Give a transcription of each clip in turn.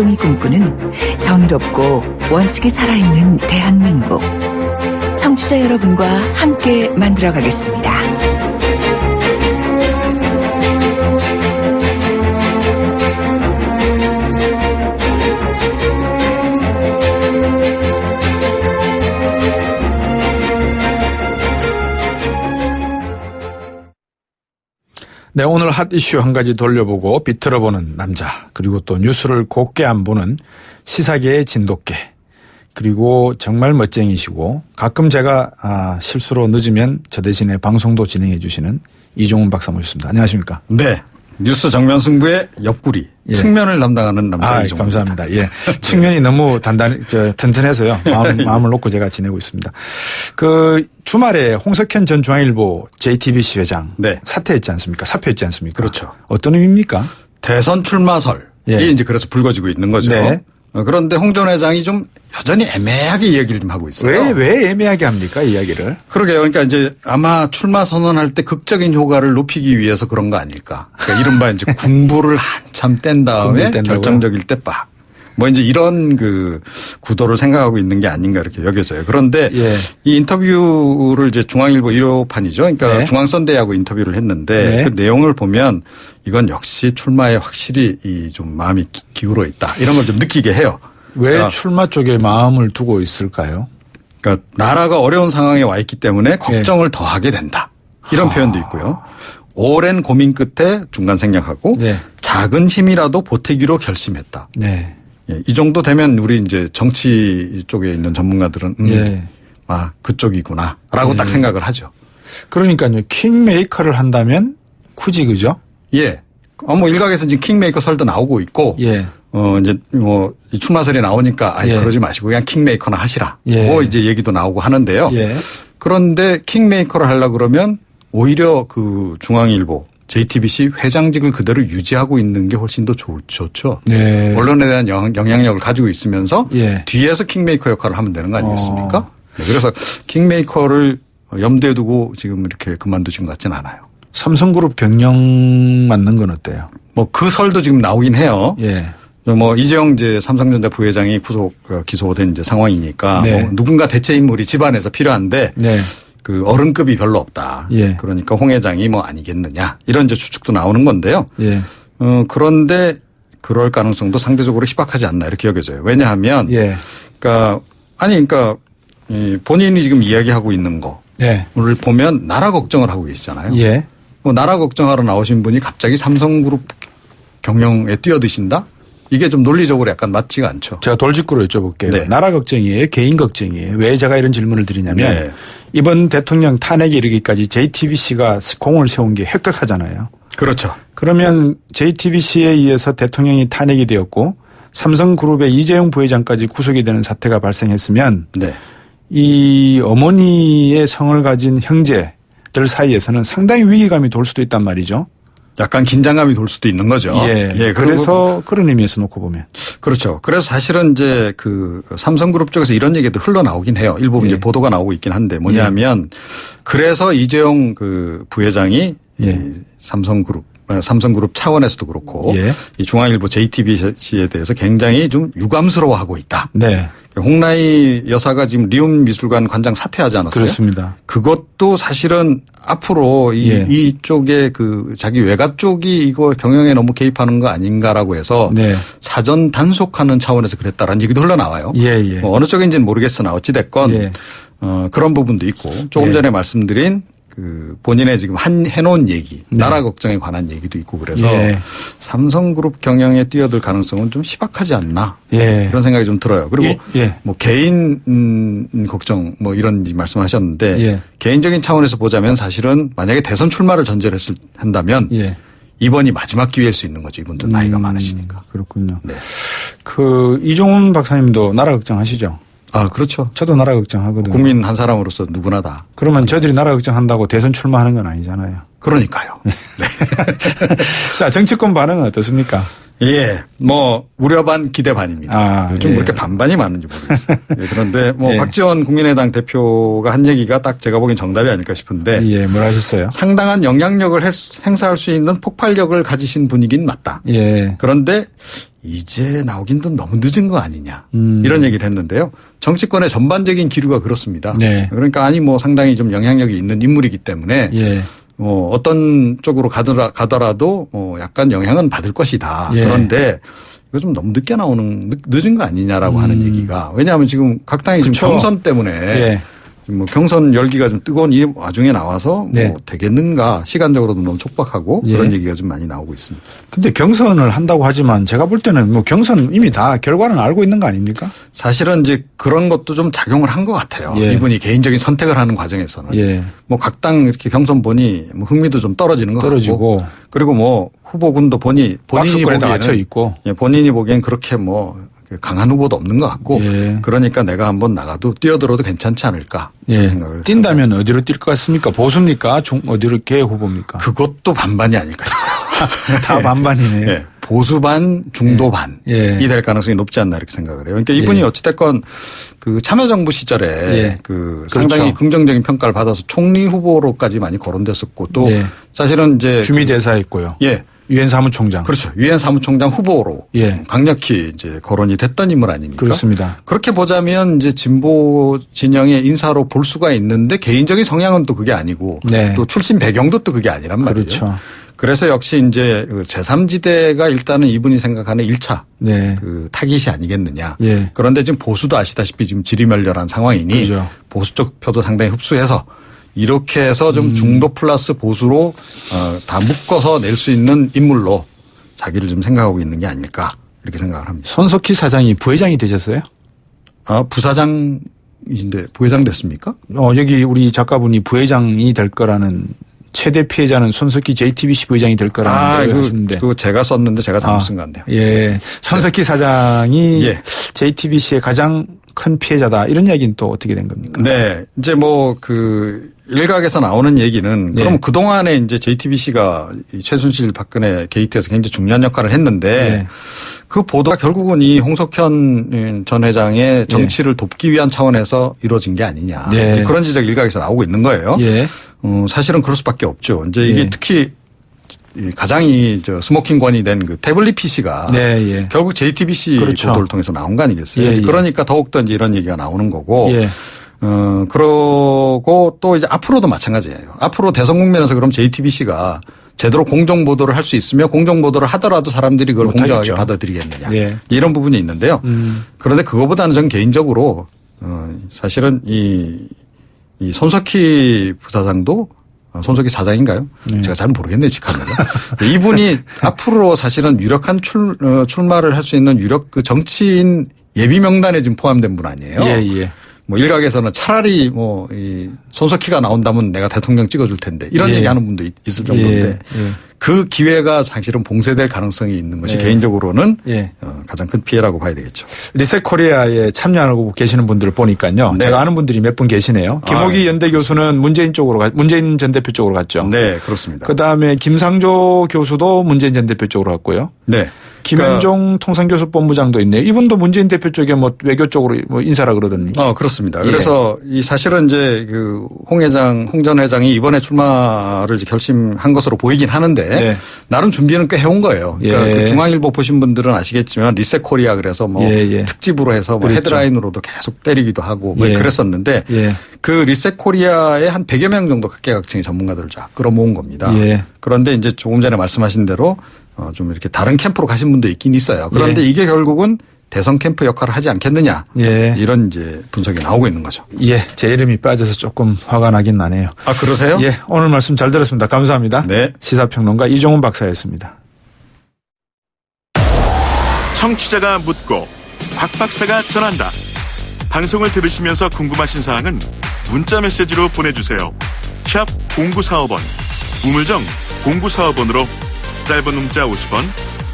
김대중이 꿈꾸는 정의롭고 원칙이 살아있는 대한민국. 청취자 여러분과 함께 만들어가겠습니다. 네, 오늘 핫 이슈 한 가지 돌려보고 비틀어보는 남자, 그리고 또 뉴스를 곱게 안 보는 시사계의 진돗개, 그리고 정말 멋쟁이시고 가끔 제가 실수로 늦으면 저 대신에 방송도 진행해 주시는 이종훈 박사 모셨습니다. 안녕하십니까? 네. 뉴스 정면 승부의 옆구리, 예. 측면을 담당하는 남자 이종훈. 감사합니다. 예. 측면이 너무 튼튼해서요. 마음을 놓고 제가 지내고 있습니다. 그 주말에 홍석현 전 중앙일보 JTBC 회장 네. 사퇴했지 않습니까? 사표했지 않습니까? 그렇죠. 어떤 의미입니까? 대선 출마설이 예. 이제 그래서 불거지고 있는 거죠. 네. 그런데 홍 전 회장이 좀 여전히 애매하게 이야기를 좀 하고 있어요. 왜 애매하게 합니까, 이야기를? 그러게요. 그러니까 이제 아마 출마 선언할 때 극적인 효과를 높이기 위해서 그런 거 아닐까. 그러니까 이른바 이제 군부를 한참 뗀 다음에 결정적일 때 빡. 뭐 이제 이런 그 구도를 생각하고 있는 게 아닌가 이렇게 여겨져요. 그런데 예. 이 인터뷰를 이제 중앙일보 1호판이죠. 그러니까 네. 중앙선대하고 인터뷰를 했는데 네. 그 내용을 보면 이건 역시 출마에 확실히 이 좀 마음이 기울어 있다. 이런 걸 좀 느끼게 해요. 왜 그러니까 출마 쪽에 마음을 두고 있을까요? 그러니까 나라가 어려운 상황에 와 있기 때문에 걱정을 더 하게 된다. 이런 표현도 있고요. 오랜 고민 끝에 중간 생략하고 네. 작은 힘이라도 보태기로 결심했다. 네. 예, 이 정도 되면 우리 이제 정치 쪽에 있는 전문가들은 예. 그쪽이구나라고 딱 생각을 하죠. 그러니까요. 킹메이커를 한다면 굳이 그죠? 예. 뭐 일각에서 지금 킹메이커 설도 나오고 있고 예. 이제 뭐 이 출마설이 나오니까 예. 그러지 마시고 그냥 킹메이커나 하시라. 예. 뭐 이제 얘기도 나오고 하는데요. 예. 그런데 킹메이커를 하려고 그러면 오히려 그 중앙일보 JTBC 회장직을 그대로 유지하고 있는 게 훨씬 더 좋죠. 네. 언론에 대한 영향력을 가지고 있으면서 예. 뒤에서 킹메이커 역할을 하면 되는 거 아니겠습니까? 네, 그래서 킹메이커를 염두에 두고 지금 이렇게 그만두신 것 같지는 않아요. 삼성그룹 경영 맡는 건 어때요? 뭐 그 설도 지금 나오긴 해요. 예. 뭐 이재용 이제 삼성전자 부회장이 기소된 이제 상황이니까 네. 뭐 누군가 대체 인물이 집안에서 필요한데 네. 그 어른급이 별로 없다. 예. 그러니까 홍 회장이 뭐 아니겠느냐 이런 이제 추측도 나오는 건데요. 예. 그런데 그럴 가능성도 상대적으로 희박하지 않나 이렇게 여겨져요. 왜냐하면 예. 그러니까 이 본인이 지금 이야기하고 있는 거를 예. 보면 나라 걱정을 하고 계시잖아요. 예. 뭐 나라 걱정하러 나오신 분이 갑자기 삼성그룹 경영에 뛰어드신다? 이게 좀 논리적으로 약간 맞지가 않죠. 제가 돌직구로 여쭤볼게요. 네. 나라 걱정이에요? 개인 걱정이에요? 왜 제가 이런 질문을 드리냐면 네. 이번 대통령 탄핵에 이르기까지 JTBC가 공을 세운 게 획격하잖아요. 그렇죠. 그러면 JTBC에 의해서 대통령이 탄핵이 되었고 삼성그룹의 이재용 부회장까지 구속이 되는 사태가 발생했으면 네. 이 어머니의 성을 가진 형제들 사이에서는 상당히 위기감이 돌 수도 있단 말이죠. 약간 긴장감이 돌 수도 있는 거죠. 예. 그래서 그런 의미에서 놓고 보면. 그렇죠. 그래서 사실은 이제 그 삼성그룹 쪽에서 이런 얘기도 흘러나오긴 해요. 일부 예. 이제 보도가 나오고 있긴 한데 뭐냐면 그래서 이재용 그 부회장이 예. 이 삼성그룹 차원에서도 그렇고 예. 이 중앙일보 JTBC에 대해서 굉장히 좀 유감스러워하고 있다. 네. 홍라희 여사가 지금 리움미술관 관장 사퇴하지 않았어요? 그렇습니다. 그것도 사실은 앞으로 예. 이쪽에 그 자기 외가 쪽이 이거 경영에 너무 개입하는 거 아닌가라고 해서 네. 사전 단속하는 차원에서 그랬다라는 얘기도 흘러나와요. 예, 예. 뭐 어느 쪽인지는 모르겠으나 어찌됐건 예. 그런 부분도 있고 조금 예. 전에 말씀드린 그 본인의 지금 해놓은 얘기, 네. 나라 걱정에 관한 얘기도 있고 그래서 예. 삼성그룹 경영에 뛰어들 가능성은 좀 희박하지 않나 예. 이런 생각이 좀 들어요. 그리고 예. 뭐 개인 걱정 뭐 이런 말씀하셨는데 예. 개인적인 차원에서 보자면 사실은 만약에 대선 출마를 전제로 한다면 예. 이번이 마지막 기회일 수 있는 거죠. 이분들 나이가 많으시니까. 그렇군요. 네. 그 이종훈 박사님도 나라 걱정하시죠? 아, 그렇죠. 저도 나라 걱정하거든요. 국민 한 사람으로서 누구나 다. 그러면 저들이 나라 걱정한다고 대선 출마하는 건 아니잖아요. 그러니까요. 네. 자, 정치권 반응은 어떻습니까? 예, 뭐 우려 반 기대 반입니다. 요즘 그렇게 반반이 많은지 모르겠어요. 예, 그런데 뭐 박지원 국민의당 대표가 한 얘기가 딱 제가 보기엔 정답이 아닐까 싶은데. 예, 뭘 하셨어요? 상당한 영향력을 행사할 수 있는 폭발력을 가지신 분이긴 맞다. 예. 그런데 이제 나오긴 좀 너무 늦은 거 아니냐. 이런 얘기를 했는데요. 정치권의 전반적인 기류가 그렇습니다. 네. 그러니까 아니 뭐 상당히 좀 영향력이 있는 인물이기 때문에. 예. 어떤 쪽으로 가더라도 약간 영향은 받을 것이다. 예. 그런데 이거 좀 너무 늦게 늦은 거 아니냐라고 하는 얘기가. 왜냐하면 지금 각 당이 지금 경선 때문에 예. 뭐 경선 열기가 좀 뜨거운 이 와중에 나와서 뭐 되겠는가, 시간적으로도 너무 촉박하고 그런 얘기가 좀 많이 나오고 있습니다. 근데 경선을 한다고 하지만 제가 볼 때는 뭐 경선 이미 다 결과는 알고 있는 거 아닙니까? 사실은 이제 그런 것도 좀 작용을 한 것 같아요. 예. 이분이 개인적인 선택을 하는 과정에서는. 예. 뭐 각 당 이렇게 경선 보니 뭐 흥미도 좀 떨어지는 것 같고. 그리고 뭐 후보군도 본인이 보기에는 갇혀 있고. 예, 본인이 보기엔 그렇게 뭐 강한 후보도 없는 것 같고. 예. 그러니까 내가 한번 나가도 뛰어들어도 괜찮지 않을까. 예. 생각을 뛴다면 어디로 뛸 것 같습니까? 보수입니까? 어디로 개혁 후보입니까? 그것도 반반이 아닐까 싶어요. 다 반반이네요. 예. 보수 반, 중도 반이 될 가능성이 높지 않나 이렇게 생각을 해요. 그러니까 이분이 어찌됐건 그 참여정부 시절에 그 상당히 긍정적인 평가를 받아서 총리 후보로까지 많이 거론됐었고 또 사실은 이제 주미대사했고요. 예. 유엔 사무총장. 그렇죠. 유엔 사무총장 후보로 강력히 이제 거론이 됐던 인물 아닙니까? 그렇습니다. 그렇게 보자면 이제 진보 진영의 인사로 볼 수가 있는데 개인적인 성향은 또 그게 아니고 또 출신 배경도 또 그게 아니란 말이에요. 그렇죠. 그래서 역시 이제 제3지대가 일단은 이분이 생각하는 1차 그 타깃이 아니겠느냐. 그런데 지금 보수도 아시다시피 지금 지리멸렬한 상황이니 보수 쪽 표도 상당히 흡수해서 이렇게 해서 좀 중도 플러스 보수로 다 묶어서 낼 수 있는 인물로 자기를 좀 생각하고 있는 게 아닐까 이렇게 생각을 합니다. 손석희 사장이 부회장이 되셨어요? 부사장이신데 부회장 됐습니까? 여기 우리 작가분이 부회장이 될 거라는 최대 피해자는 손석희 JTBC 부회장이 될 거라는 얘기를 하시는데. 그거 제가 썼는데 제가 잘못 쓴 것 같네요. 예. 손석희 사장이 JTBC의 가장 큰 피해자다. 이런 이야기는 또 어떻게 된 겁니까? 네. 이제 뭐 일각에서 나오는 얘기는 그럼 그동안에 이제 JTBC가 최순실 박근혜 게이트에서 굉장히 중요한 역할을 했는데 그 보도가 결국은 이 홍석현 전 회장의 정치를 돕기 위한 차원에서 이루어진 게 아니냐. 이제 그런 지적이 일각에서 나오고 있는 거예요. 사실은 그럴 수밖에 없죠. 이제 이게 특히 가장 스모킹권이 된 그 태블릿 PC가 결국 JTBC 보도를 통해서 나온 거 아니겠어요? 그러니까 더욱더 이제 이런 얘기가 나오는 거고. 그러고 또 이제 앞으로도 마찬가지예요. 앞으로 대선 국면에서 그럼 JTBC가 제대로 공정 보도를 할 수 있으며 공정 보도를 하더라도 사람들이 그걸 공정하게 받아들이겠느냐. 이런 부분이 있는데요. 그런데 그거보다는 저는 개인적으로 사실은 이 손석희 부사장도 손석희 사장인가요? 제가 잘 모르겠네요, 직하면서. 이분이 앞으로 사실은 유력한 출마를 할 수 있는 유력 그 정치인 예비 명단에 지금 포함된 분 아니에요? 뭐 일각에서는 차라리 이 손석희가 나온다면 내가 대통령 찍어줄 텐데 이런 얘기하는 분도 있을 정도인데 그 기회가 사실은 봉쇄될 가능성이 있는 것이 개인적으로는 가장 큰 피해라고 봐야 되겠죠. 리셋 코리아에 참여하고 계시는 분들을 보니까요. 제가 아는 분들이 몇 분 계시네요. 김호기 연대 교수는 문재인 전 대표 쪽으로 갔죠. 네, 그렇습니다. 그다음에 김상조 교수도 문재인 전 대표 쪽으로 갔고요. 김현종 통상교섭본부장도 있네요. 이분도 문재인 대표 쪽에 뭐 외교 쪽으로 뭐 인사라 그러더니. 그렇습니다. 그래서 이 사실은 이제 그 홍 전 회장이 이번에 출마를 이제 결심한 것으로 보이긴 하는데 나름 준비는 꽤 해온 거예요. 그러니까 그 중앙일보 보신 분들은 아시겠지만 리셋 코리아 그래서 뭐 특집으로 해서 뭐 헤드라인으로도 계속 때리기도 하고 뭐 그랬었는데 그 리셋 코리아의 한 100여 명 정도 각계각층의 전문가들을 쫙 끌어모은 겁니다. 그런데 이제 조금 전에 말씀하신 대로 좀 이렇게 다른 캠프로 가신 분도 있긴 있어요. 그런데 이게 결국은 대선 캠프 역할을 하지 않겠느냐. 이런 이제 분석이 나오고 있는 거죠. 제 이름이 빠져서 조금 화가 나긴 나네요. 그러세요? 오늘 말씀 잘 들었습니다. 감사합니다. 시사평론가 이종훈 박사였습니다. 청취자가 묻고 박 박사가 전한다. 방송을 들으시면서 궁금하신 사항은 문자 메시지로 보내주세요. 샵 0945번 우물정 0945번으로 짧은 문자 50원,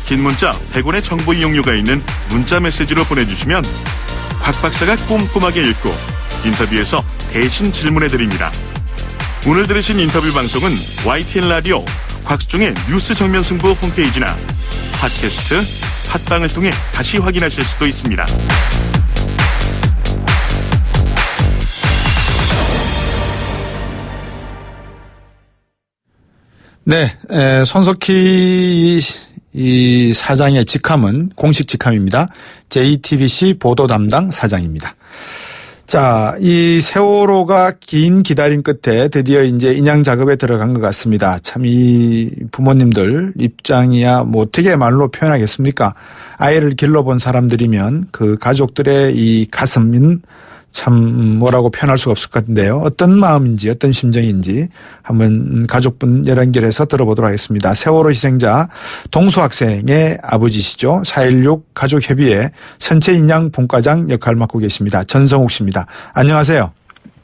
긴 문자 100원의 정보 이용료가 있는 문자 메시지로 보내주시면 박 박사가 꼼꼼하게 읽고 인터뷰에서 대신 질문해드립니다. 오늘 들으신 인터뷰 방송은 YTN 라디오 곽수종의 뉴스 정면 승부 홈페이지나 팟캐스트, 팟빵을 통해 다시 확인하실 수도 있습니다. 네, 손석희 이 사장의 직함은 공식 직함입니다. JTBC 보도 담당 사장입니다. 자, 이 세월호가 긴 기다림 끝에 드디어 이제 인양 작업에 들어간 것 같습니다. 참 이 부모님들 입장이야 뭐 어떻게 말로 표현하겠습니까? 아이를 길러본 사람들이면 그 가족들의 이 가슴인 참 뭐라고 표현할 수가 없을 것 같은데요. 어떤 마음인지 어떤 심정인지 한번 가족분 연결해서 들어보도록 하겠습니다. 세월호 희생자 동수 학생의 아버지시죠. 4.16 가족협의회 선체인양 분과장 역할을 맡고 계십니다. 전성욱 씨입니다. 안녕하세요.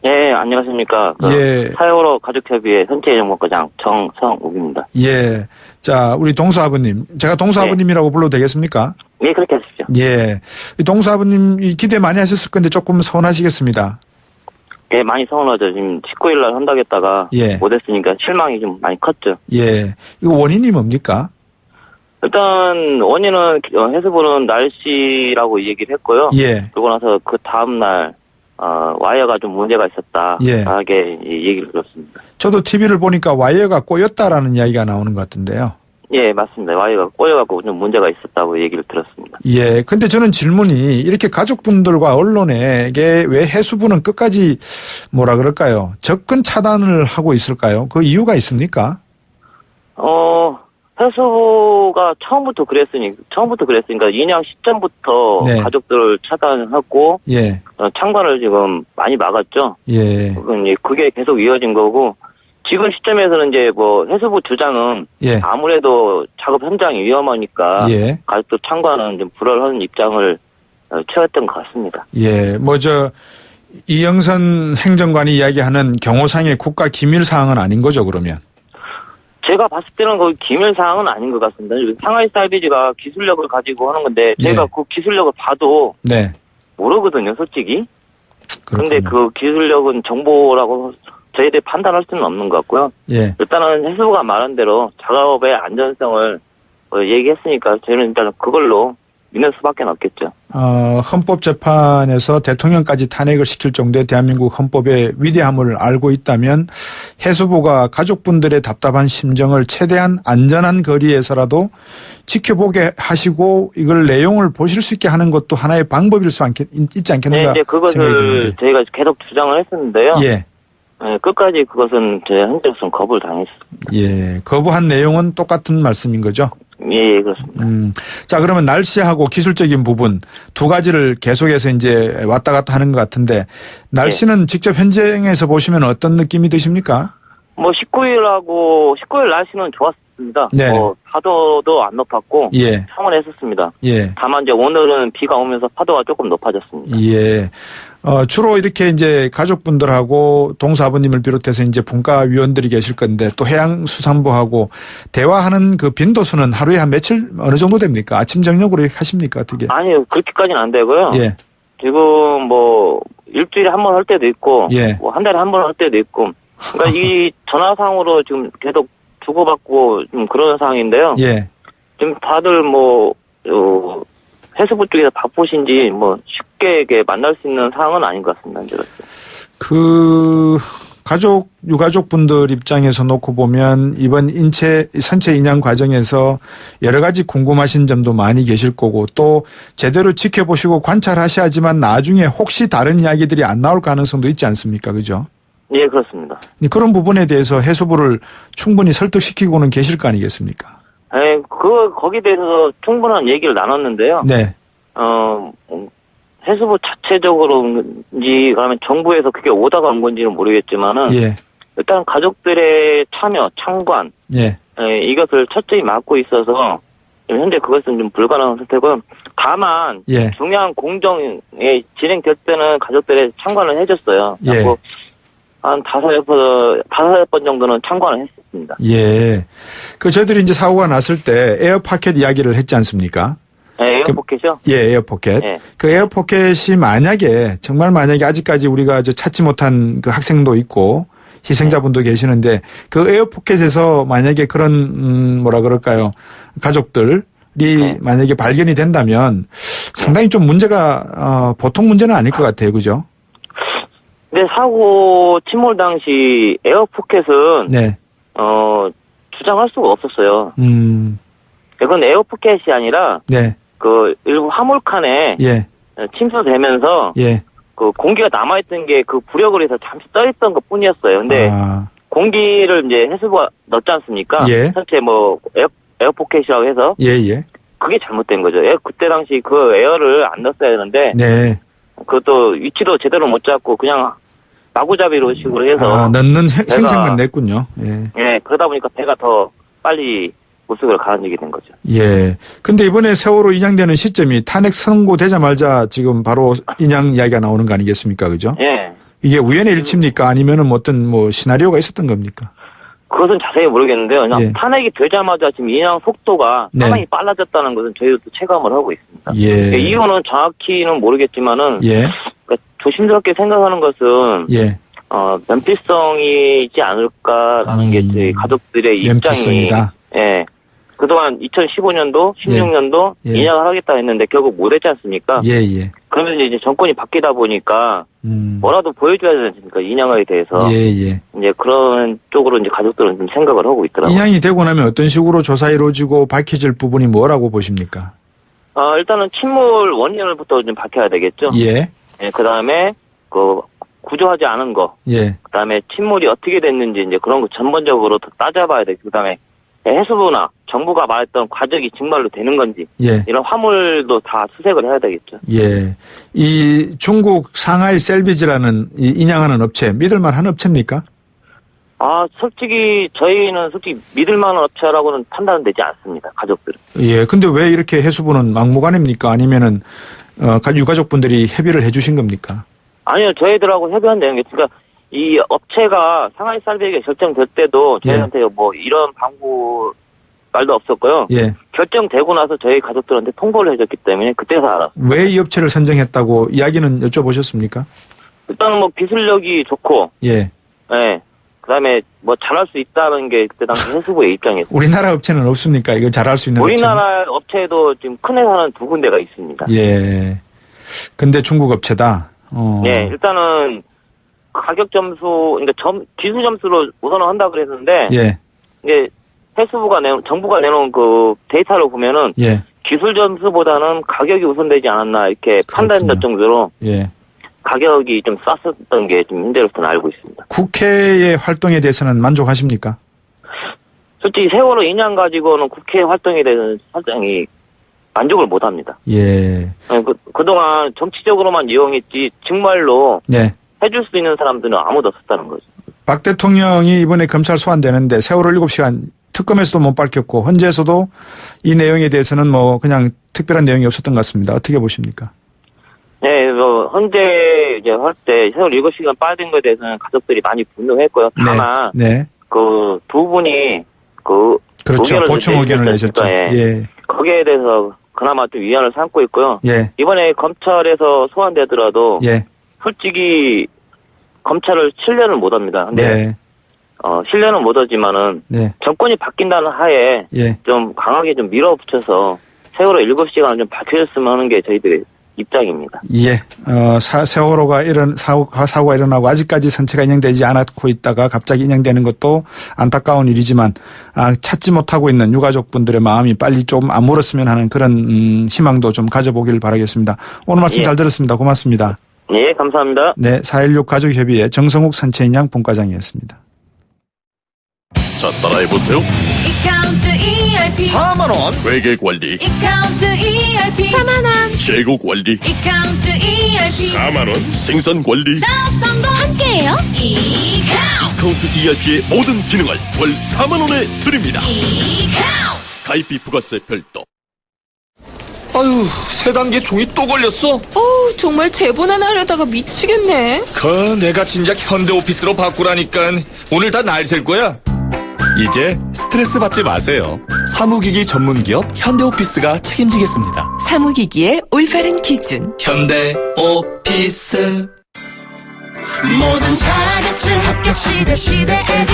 예, 안녕하십니까. 예. 사회호로 가족협의회 선체인양 분과장 정성욱입니다. 예. 자, 우리 동수 아버님. 제가 동수 아버님이라고 불러도 되겠습니까? 예, 그렇게 하십시오. 예. 동수 아버님 기대 많이 하셨을 건데 조금 서운하시겠습니다. 예, 많이 서운하죠. 지금 19일날 한다고 했다가 예. 못했으니까 실망이 좀 많이 컸죠. 예. 이거 원인이 뭡니까? 일단 원인은 해수부는 날씨라고 얘기를 했고요. 예. 그러고 나서 그 다음날 와이어가 좀 문제가 있었다. 예. 하게 얘기를 들었습니다. 저도 TV를 보니까 와이어가 꼬였다라는 이야기가 나오는 것 같은데요. 예, 맞습니다. 와이어가 꼬여갖고 좀 문제가 있었다고 얘기를 들었습니다. 예. 근데 저는 질문이 이렇게 가족분들과 언론에게 왜 해수부는 끝까지 뭐라 그럴까요? 접근 차단을 하고 있을까요? 그 이유가 있습니까? 해수부가 처음부터 그랬으니까 인양 시점부터 네. 가족들을 차단하고 예. 참관을 지금 많이 막았죠. 예. 그게 계속 이어진 거고 지금 시점에서는 이제 뭐 해수부 주장은 예. 아무래도 작업 현장이 위험하니까 예. 가족들 참관은 좀 불허하는 입장을 취했던 것 같습니다. 예. 이영선 행정관이 이야기하는 경호상의 국가 기밀 사항은 아닌 거죠, 그러면? 제가 봤을 때는 그 기밀 사항은 아닌 것 같습니다. 상하이 살비지가 기술력을 가지고 하는 건데 제가 그 기술력을 봐도 네. 모르거든요, 솔직히. 그런데 그렇군요. 그 기술력은 정보라고 저희들이 판단할 수는 없는 것 같고요. 예. 일단은 해수부가 말한 대로 작업의 안전성을 얘기했으니까 저는 일단 그걸로 믿는 수밖에 없겠죠. 헌법재판에서 대통령까지 탄핵을 시킬 정도의 대한민국 헌법의 위대함을 알고 있다면 해수부가 가족분들의 답답한 심정을 최대한 안전한 거리에서라도 지켜보게 하시고 이걸 내용을 보실 수 있게 하는 것도 하나의 방법일 수 있지 않겠는가 네, 이제 그것을 저희가 계속 주장을 했었는데요. 예. 네, 끝까지 그것은 저희 현재로서는 거부를 당했습니다. 예. 거부한 내용은 똑같은 말씀인 거죠? 예, 그렇습니다. 자, 그러면 날씨하고 기술적인 부분 두 가지를 계속해서 이제 왔다 갔다 하는 것 같은데 날씨는 직접 현장에서 보시면 어떤 느낌이 드십니까? 19일 날씨는 좋았습니다. 네. 파도도 안 높았고 예. 평온했었습니다. 예. 다만 이제 오늘은 비가 오면서 파도가 조금 높아졌습니다. 예. 주로 이렇게 이제 가족분들하고 동수 아버님을 비롯해서 이제 분과위원들이 계실 건데 또 해양수산부하고 대화하는 그 빈도수는 하루에 한 며칠 어느 정도 됩니까? 아침 저녁으로 이렇게 하십니까? 어떻게? 아니요, 그렇게까지는 안 되고요. 예. 지금 일주일에 한 번 할 때도 있고, 예. 한 달에 한 번 할 때도 있고, 그러니까 이 전화상으로 지금 계속 주고받고 좀 그런 상황인데요. 예. 지금 다들 해수부 쪽에서 바쁘신지 쉽게 이렇게 만날 수 있는 상황은 아닌 것 같습니다. 유가족분들 입장에서 놓고 보면 이번 선체 인양 과정에서 여러 가지 궁금하신 점도 많이 계실 거고 또 제대로 지켜보시고 관찰하셔야지만 나중에 혹시 다른 이야기들이 안 나올 가능성도 있지 않습니까? 그죠? 예, 그렇습니다. 그런 부분에 대해서 해수부를 충분히 설득시키고는 계실 거 아니겠습니까? 예, 거기에 대해서 충분한 얘기를 나눴는데요. 네. 해수부 자체적으로인지 그러면 정부에서 그게 오다가 온 건지는 모르겠지만은 예. 일단 가족들의 참여, 참관 예. 이것을 철저히 막고 있어서 현재 그것은 좀 불가능한 상태고요. 다만 예. 중요한 공정에 진행될 때는 가족들의 참관을 해줬어요. 예. 한 5번 정도는 참관을 했습니다. 예. 저희들이 이제 사고가 났을 때 에어파켓 이야기를 했지 않습니까? 네, 에어포켓이요? 예, 에어포켓. 네. 그 에어포켓이 정말 만약에 아직까지 우리가 찾지 못한 그 학생도 있고 희생자분도 계시는데 그 에어포켓에서 만약에 그런 뭐라 그럴까요? 가족들이 만약에 발견이 된다면 상당히 좀 문제가 보통 문제는 아닐 것 같아요. 그죠? 근데 사고 침몰 당시 에어포켓은 네. 주장할 수가 없었어요. 그건 에어포켓이 아니라 네. 그 일부 화물칸에 예. 침수되면서 예. 그 공기가 남아있던 게 그 부력을 해서 잠시 떠있던 것 뿐이었어요. 근데 공기를 이제 해수부가 넣지 않습니까? 예. 전체 에어포켓이라고 해서. 예, 예. 그게 잘못된 거죠. 그때 당시 그 에어를 안 넣었어야 되는데. 네. 그것도 위치도 제대로 못 잡고 그냥 마구잡이로 식으로 해서. 넣는 행색만 냈군요. 예. 예, 그러다 보니까 배가 더 빨리 물속으로 가라앉게 된 거죠. 예. 근데 이번에 세월호 인양되는 시점이 탄핵 선고되자마자 지금 바로 인양 이야기가 나오는 거 아니겠습니까? 그죠? 예. 이게 우연의 일치입니까? 아니면은 어떤 시나리오가 있었던 겁니까? 그것은 자세히 모르겠는데요. 예. 탄핵이 되자마자 지금 인양 속도가 상당히 빨라졌다는 것은 저희도 체감을 하고 있습니다. 예. 이유는 정확히는 모르겠지만은. 예. 그러니까 조심스럽게 생각하는 것은. 예. 면피성이지 않을까라는 게 저희 가족들의 입장이. 면피성이다. 예. 그동안 2015년도, 16년도 예. 인양을 하겠다 했는데 결국 못 했지 않습니까? 예, 예. 그러면 이제 정권이 바뀌다 보니까 뭐라도 보여줘야 되지 않습니까? 인양에 대해서. 예, 예. 이제 그런 쪽으로 이제 가족들은 좀 생각을 하고 있더라고요. 인양이 되고 나면 어떤 식으로 조사 이루어지고 밝혀질 부분이 뭐라고 보십니까? 일단은 침몰 원인을부터 좀 밝혀야 되겠죠. 예. 예, 그 다음에 구조하지 않은 거. 예. 그 다음에 침몰이 어떻게 됐는지 이제 그런 거 전반적으로 더 따져봐야 돼. 그 다음에 해수부나 정부가 말했던 과정이 정말로 되는 건지. 예. 이런 화물도 다 수색을 해야 되겠죠. 예. 이 중국 상하이 셀비지라는 이 인양하는 업체, 믿을만한 업체입니까? 솔직히 저희는 믿을만한 업체라고는 판단은 되지 않습니다. 가족들은. 예. 근데 왜 이렇게 해수부는 막무가내입니까? 아니면은 유가족분들이 협의를 해주신 겁니까? 아니요, 저희들하고 협의한 내용이, 그러니까 이 업체가 상하이 쌀비지가 결정될 때도 저희한테 이런 방구 말도 없었고요. 예. 결정되고 나서 저희 가족들한테 통보를 해줬기 때문에 그때서 알았어요. 왜 이 업체를 선정했다고 이야기는 여쭤보셨습니까? 일단은 기술력이 좋고, 예. 예. 그다음에 잘할 수 있다는 게 그때 당시 해수부의 입장이었어요. 우리나라 업체는 없습니까? 이걸 잘할 수 있는 우리나라 업체도 지금 큰 회사는 2군데가 있습니다. 예. 근데 중국 업체다. 네, 일단은 가격 점수, 그러니까 기술 점수로 우선을 한다 그랬는데, 예. 이제 정부가 내놓은 그 데이터를 보면은, 예. 기술 점수보다는 가격이 우선되지 않았나 이렇게 판단될 정도로, 예. 가격이 좀 쌌었던 게 좀 현재로서는 알고 있습니다. 국회의 활동에 대해서는 만족하십니까? 솔직히 세월호 인양 가지고는 국회 활동에 대해서는 사실상이 만족을 못 합니다. 예. 그동안 정치적으로만 이용했지, 정말로. 네. 해줄 수 있는 사람들은 아무도 없었다는 거죠. 박 대통령이 이번에 검찰 소환되는데 세월호 7시간 특검에서도 못 밝혔고 헌재에서도 이 내용에 대해서는 그냥 특별한 내용이 없었던 것 같습니다. 어떻게 보십니까? 네, 헌재 이제 할 때 세월호 7시간 빠진 것에 대해서는 가족들이 많이 분노했고요. 다만 네. 그 두 분이 그렇죠. 보충 의견을 내셨죠. 예. 거기에 대해서 그나마 좀 위안을 삼고 있고요. 예. 이번에 검찰에서 소환되더라도 예. 솔직히 검찰을 신뢰는 못 합니다. 근데 네. 신뢰는 못 하지만은 네. 정권이 바뀐다는 하에 예. 좀 강하게 좀 밀어붙여서 세월호 7시간을 좀 밝혀줬으면 하는 게 저희들의 입장입니다. 예. 세월호가 사고가 일어나고 아직까지 선체가 인양되지 않고 있다가 갑자기 인양되는 것도 안타까운 일이지만 찾지 못하고 있는 유가족분들의 마음이 빨리 좀 아물었으면 하는 그런 희망도 좀 가져보길 바라겠습니다. 오늘 말씀 잘 들었습니다. 고맙습니다. 네, 감사합니다. 네, 4.16 가족협의회 정성욱 선체인양 본과장이었습니다. 자, 따라해보세요. 이카운트 ERP 4만원 회계관리, 이카운트 ERP 4만원 재고관리, 이카운트 ERP 4만원 생산관리. 사업 성공 함께해요. 이카운트 ERP의 모든 기능을 월 4만원에 드립니다. 이카운트 가입비 부가세 별도. 아유, 세 단계 종이 또 걸렸어? 정말 재본하나 하려다가 미치겠네. 내가 진작 현대오피스로 바꾸라니까. 오늘 다 날 셀 거야. 이제 스트레스 받지 마세요. 사무기기 전문기업 현대오피스가 책임지겠습니다. 사무기기의 올바른 기준. 현대오피스. 모든 자격증 합격 시대 에듀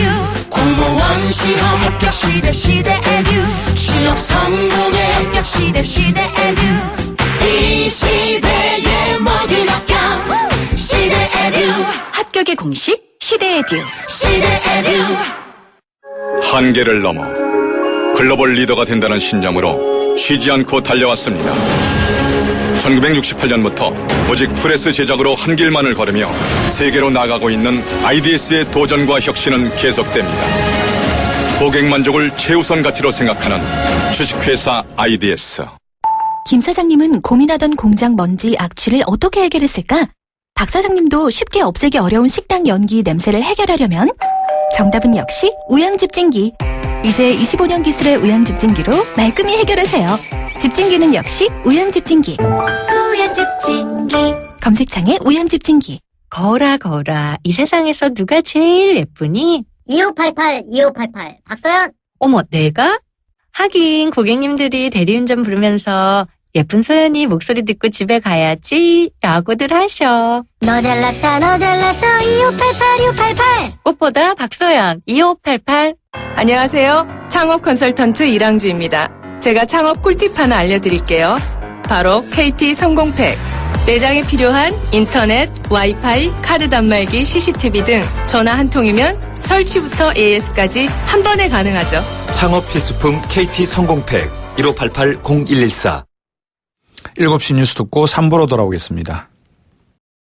공무원 시험 합격 시대 에듀 취업 성공의 합격 시대 에듀 이 시대의 모든 합격 시대 에듀 합격의 공식 시대 에듀 한계를 넘어 글로벌 리더가 된다는 신념으로 쉬지 않고 달려왔습니다. 1968년부터 오직 프레스 제작으로 한 길만을 걸으며 세계로 나가고 있는 IDS의 도전과 혁신은 계속됩니다. 고객 만족을 최우선 가치로 생각하는 주식회사 IDS. 김 사장님은 고민하던 공장 먼지 악취를 어떻게 해결했을까? 박 사장님도 쉽게 없애기 어려운 식당 연기 냄새를 해결하려면 정답은 역시 우양집진기. 이제 25년 기술의 우양집진기로 말끔히 해결하세요. 집진기는 역시 우양집진기. 우양집진기 검색창에 우양집진기. 거울아 이 세상에서 누가 제일 예쁘니? 2588 박서연. 어머 내가? 하긴 고객님들이 대리운전 부르면서 예쁜 서연이 목소리 듣고 집에 가야지 라고들 하셔. 너 잘났어 2588 꽃보다 박서연 2588. 안녕하세요. 창업 컨설턴트 이랑주입니다. 제가 창업 꿀팁 하나 알려드릴게요. 바로 KT 성공팩. 매장에 필요한 인터넷, 와이파이, 카드 단말기, CCTV 등 전화 한 통이면 설치부터 AS까지 한 번에 가능하죠. 창업 필수품 KT 성공팩 1588-0114. 7시 뉴스 듣고 3부로 돌아오겠습니다.